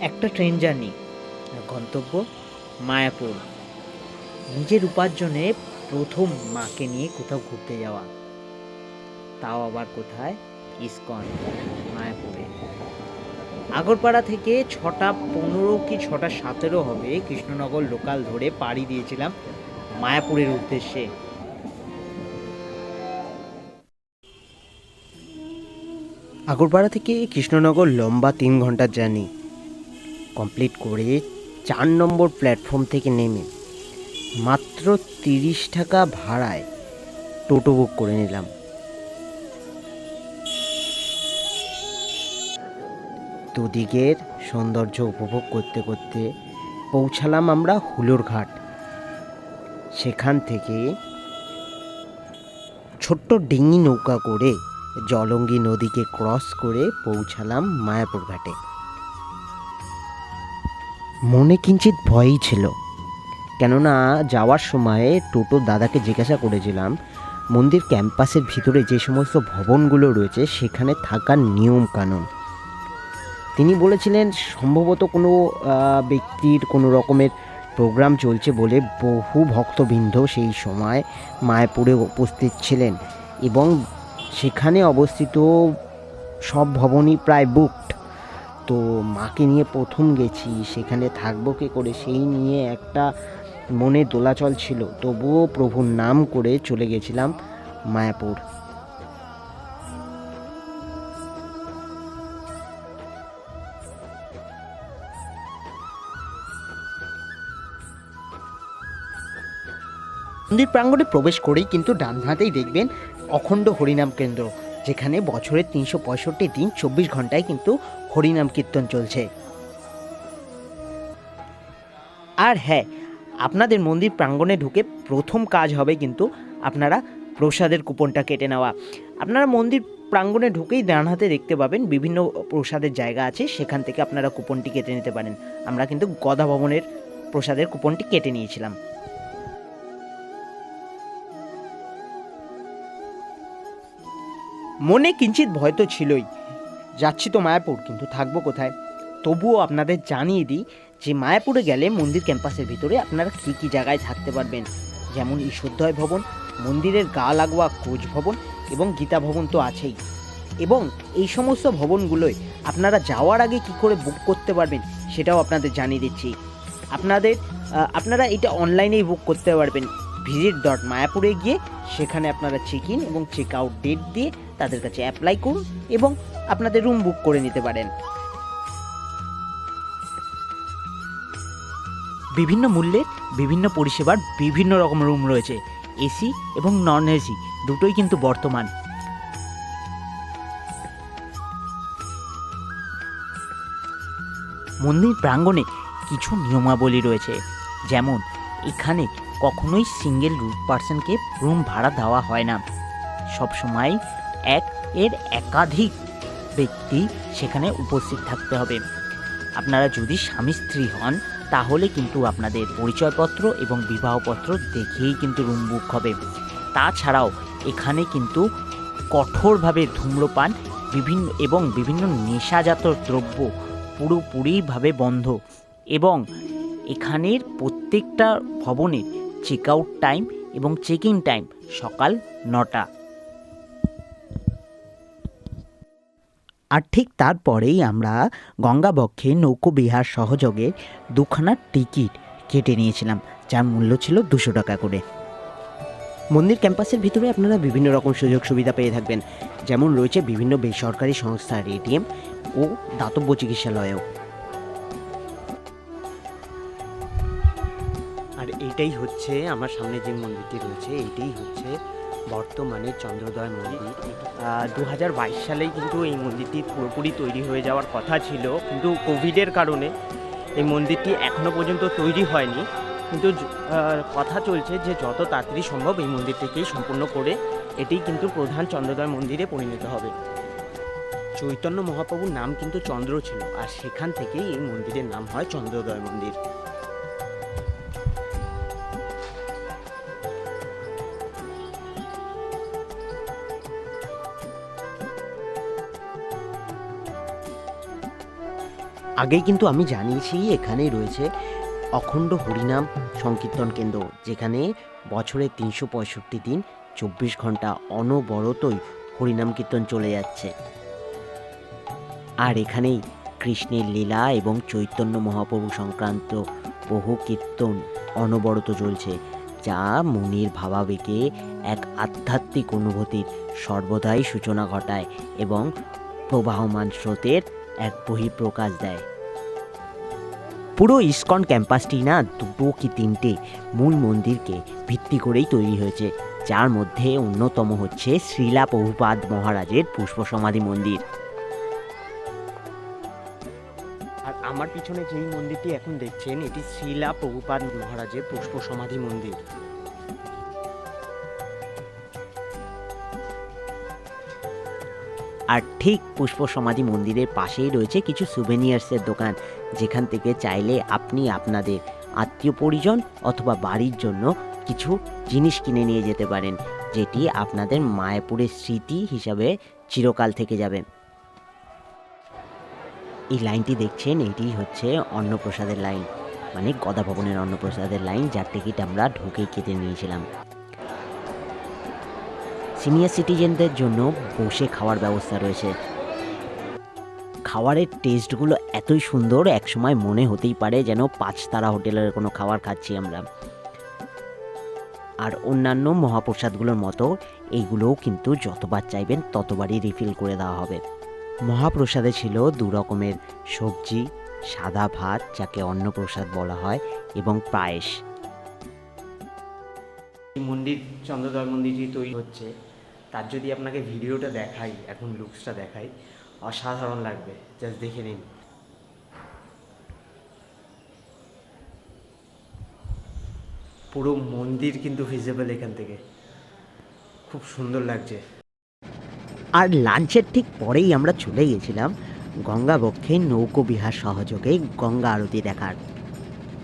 একটা train journey, গন্তব্য মায়াপুর। নিজের উপার্জনে প্রথম মাকে নিয়ে কোথাও ঘুরতে যাওয়া, তাও আবার কোথায়? ইসকন মায়াপুরে। আগরপাড়া থেকে 6:15 কি 6:17 হবে কৃষ্ণনগর লোকাল ধরে পাড়ি দিয়েছিলাম মায়াপুরের উদ্দেশ্যে। আগরপাড়া থেকে কৃষ্ণনগর লম্বা 3 ঘন্টার জার্নি কমপ্লিট করে 4 নম্বর প্ল্যাটফর্ম থেকে নেমে মাত্র 30 টাকা ভাড়ায় টোটো বুক করে নিলাম। দুদিকের সৌন্দর্য উপভোগ করতে করতে পৌঁছালাম আমরা হুলোর ঘাট। সেখান থেকে ছোট্ট ডিঙি নৌকা করে জলঙ্গি নদীকে ক্রস করে পৌঁছালাম মায়াপুর ঘাটে। মনে কিঞ্চিত ভয়ই ছিল, কেননা যাওয়ার সময় টোটো দাদাকে জিজ্ঞাসা করেছিলাম মন্দির ক্যাম্পাসের ভিতরে যে সমস্ত ভবনগুলো রয়েছে সেখানে থাকার নিয়ম কানুন। তিনি বলেছিলেন সম্ভবত কোনো ব্যক্তির কোনো রকমের প্রোগ্রাম চলছে বলে বহু ভক্তবৃন্দ সেই সময় মায়াপুরে উপস্থিত ছিলেন এবং সেখানে অবস্থিত সব ভবনই প্রায় বুকড। তো মাকে নিয়ে প্রথম গেছি, সেখানে থাকবো কী করে সেই নিয়ে একটা মনে দোলাচল ছিল, তবুও প্রভুর নাম করে চলে গেছিলাম মায়াপুর। মন্দির প্রাঙ্গণে প্রবেশ করেই কিন্তু ডান হাতেই দেখবেন অখণ্ড হরিনাম কেন্দ্র, যেখানে বছরের 365 দিন 24 ঘন্টায় কিন্তু হরিনাম কীর্তন চলছে। আর হ্যাঁ, আপনাদের মন্দির প্রাঙ্গণে ঢুকে প্রথম কাজ হবে কিন্তু আপনারা প্রসাদের কুপনটা কেটে নেওয়া। আপনারা মন্দির প্রাঙ্গণে ঢুকেই ডান হাতে দেখতে পাবেন বিভিন্ন প্রসাদের জায়গা আছে, সেখান থেকে আপনারা কুপনটি কেটে নিতে পারেন। আমরা কিন্তু গদা ভবনের প্রসাদের কুপনটি কেটে নিয়েছিলাম। মনে কিঞ্চিত ভয় তো ছিলই, যাচ্ছি তো মায়াপুর, কিন্তু থাকবো কোথায়। তবুও আপনাদের জানিয়ে দিই যে মায়াপুরে গেলে মন্দির ক্যাম্পাসের ভিতরে আপনারা কী কী জায়গায় থাকতে পারবেন, যেমন ঈশ্বরদয় ভবন, মন্দিরের গা লাগোয়া কোচ ভবন এবং গীতা ভবন তো আছেই। এবং এই সমস্ত ভবনগুলোয় আপনারা যাওয়ার আগে কি করে বুক করতে পারবেন সেটাও আপনাদের জানিয়ে দিচ্ছি। আপনারা এটা অনলাইনেই বুক করতে পারবেন। visit.mayapur-এ গিয়ে সেখানে আপনারা চেক ইন এবং চেক আউট ডেট দিয়ে তাদের কাছে অ্যাপ্লাই করুন এবং আপনাদের রুম বুক করে নিতে পারেন। বিভিন্ন মূল্যের বিভিন্ন পরিষেবার বিভিন্ন রকম রুম রয়েছে, এসি এবং নন এসি দুটোই কিন্তু বর্তমান। মন্দির প্রাঙ্গণে কিছু নিয়মাবলী রয়েছে, যেমন এখানে কখনোই সিঙ্গেল পার্সনকে রুম ভাড়া দেওয়া হয় না। সবসময় একাধিক ব্যক্তি সেখানে উপস্থিত থাকতে হবে। আপনারা যদি স্বামী স্ত্রী হন তাহলে কিন্তু আপনাদের পরিচয়পত্র এবং বিবাহপত্র দেখেই কিন্তু রুম বুক হবে। তাছাড়াও এখানে কিন্তু কঠোরভাবে ধূম্রপান বিভিন্ন নেশাজাত দ্রব্য পুরোপুরিভাবে বন্ধ এবং এখানের প্রত্যেকটা ভবনের চেক আউট টাইম এবং চেক ইন টাইম সকাল 9টা। আর ঠিক তারপরেই আমরা গঙ্গাবক্ষে নৌকোবিহার সহযোগে 2খানা টিকিট কেটে নিয়েছিলাম, যার মূল্য ছিল 200 টাকা করে। মন্দির ক্যাম্পাসের ভিতরে আপনারা বিভিন্ন রকম সুযোগ সুবিধা পেয়ে থাকবেন, যেমন রয়েছে বিভিন্ন বেসরকারি সংস্থার এটিএম ও দাতব্য চিকিৎসালয়ও। এইটাই হচ্ছে আমার সামনে যে মন্দিরটি রয়েছে, এইটাই হচ্ছে বর্তমানে চন্দ্রোদয় মন্দির। 2022 সালেই কিন্তু এই মন্দিরটি পুরোপুরি তৈরি হয়ে যাওয়ার কথা ছিল, কিন্তু কোভিডের কারণে এই মন্দিরটি এখনও পর্যন্ত তৈরি হয়নি। কিন্তু কথা চলছে যে যত তাড়াতাড়ি সম্ভব এই মন্দিরটিকেই সম্পূর্ণ করে এটি কিন্তু প্রধান চন্দ্রোদয় মন্দিরে পরিণত হবে। চৈতন্য মহাপ্রভুর নাম কিন্তু চন্দ্র ছিল, আর সেখান থেকেই এই মন্দিরের নাম হয় চন্দ্রোদয় মন্দির। আগেই কিন্তু আমি জানিয়েছি এখানেই রয়েছে অখণ্ড হরিনাম সংকীর্তন কেন্দ্র, যেখানে বছরে 365 দিন 24 ঘন্টা অনবরতই হরিনাম কীর্তন চলে যাচ্ছে। আর এখানেই কৃষ্ণের লীলা এবং চৈতন্য মহাপ্রভু সংক্রান্ত বহু কীর্তন অনবরত চলছে, যা মনের ভাবাবেগে এক আধ্যাত্মিক অনুভূতির সর্বদাই সূচনা ঘটায় এবং প্রবাহমান স্রোতের এক বহিঃপ্রকাশ দেয়। পুরো ইসকন ক্যাম্পাসটি না 2 কি 3টে মূল মন্দিরকে ভিত্তি করেই তৈরি হয়েছে, যার মধ্যে অন্যতম হচ্ছে শ্রীলা প্রভুপাদ মহারাজের পুষ্প সমাধি মন্দির। আর আমার পিছনে যেই মন্দিরটি এখন দেখছেন, এটি শ্রীলা প্রভুপাদ মহারাজের পুষ্প সমাধি মন্দির। আর ঠিক পুষ্প সমাধি মন্দিরের পাশেই রয়েছে কিছু সুভেনিয়ার্সের দোকান, যেখান থেকে চাইলে আপনি আপনাদের আত্মীয় পরিজন অথবা বাড়ির জন্য কিছু জিনিস কিনে নিয়ে যেতে পারেন, যেটি আপনাদের মায়াপুরের স্মৃতি হিসাবে চিরকাল থেকে যাবে। এই লাইনটি দেখছেন, এটি হচ্ছে অন্নপ্রসাদের লাইন, মানে গদা ভবনের অন্নপ্রসাদের লাইন, যার টিকিট আমরা ঢুকেই কেটে নিয়েছিলাম। সিনিয়র সিটিজেনদের জন্য বসে খাওয়ার ব্যবস্থা রয়েছে। খাবারের টেস্টগুলো এতই সুন্দর, একসময় মনে হতেই পারে যেন 5 তারা হোটেলের কোনো খাবার খাচ্ছি আমরা। আর অন্যান্য মহাপ্রসাদগুলোর মতো এইগুলোও কিন্তু যতবার চাইবেন ততবারই রিফিল করে দেওয়া হবে। মহাপ্রসাদে ছিল 2 রকমের সবজি, সাদা ভাত যাকে অন্নপ্রসাদ বলা হয়, এবং পায়েস। মন্দির চন্দ্রোদয় মন্দিরটি তৈরি হচ্ছে, তার যদি আপনাকে ভিডিওটা দেখাই, এখন লুকসটা দেখাই, অসাধারণ লাগবে, জাস্ট দেখে নিন। পুরো মন্দির কিন্তু ভিজিবল এখান থেকে, খুব সুন্দর লাগছে। আর লাঞ্চের ঠিক পরেই আমরা চলে গেছিলাম গঙ্গা বক্ষে নৌকো বিহার সহযোগে গঙ্গা আরতি দেখার,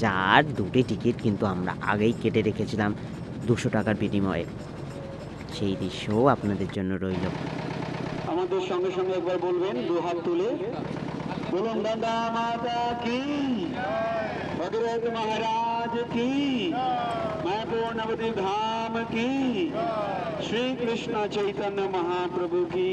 যার 2টি টিকিট কিন্তু আমরা আগেই কেটে রেখেছিলাম 200 টাকার বিনিময়ে। সেই দৃশ্যও আপনাদের জন্য রইল। আমাদের সঙ্গে সঙ্গে একবার বলবেন 2 হাত তুলে, বলুন গঙ্গা মাতা কি, ভগীরথ মহারাজ কি, মায়াপুর নবদ্বীপ ধাম কি, শ্রী কৃষ্ণ চৈতন্য মহাপ্রভু কি।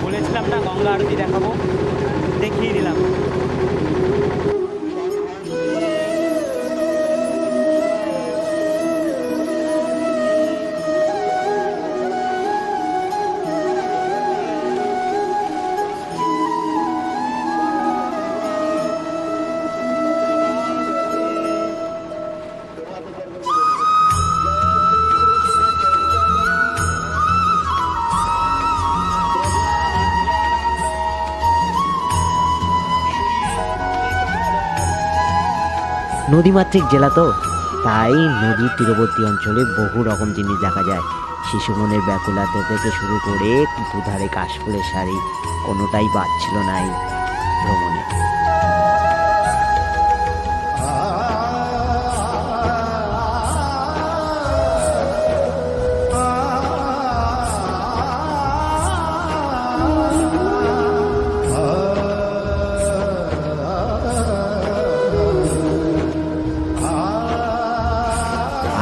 বলেছিলাম না গঙ্গা আরতি দেখাবো, দেখিয়ে দিলাম। নদীমাতৃক জেলা তো, তাই নদীর তীরবর্তী অঞ্চলে বহু রকম জিনিস দেখা যায়। শিশু মনের ব্যাকুলতা থেকে শুরু করে দুধারে কাশফুলের শাড়ি, কোনোটাই বাদ ছিল না এই ভ্রমণে।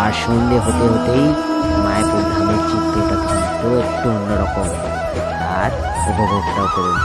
আর সন্ধে হতে হতেই মায়াপুর ধামের চিত্রটা কিন্তু একটু অন্যরকম, আর উপভোগটাও করুন।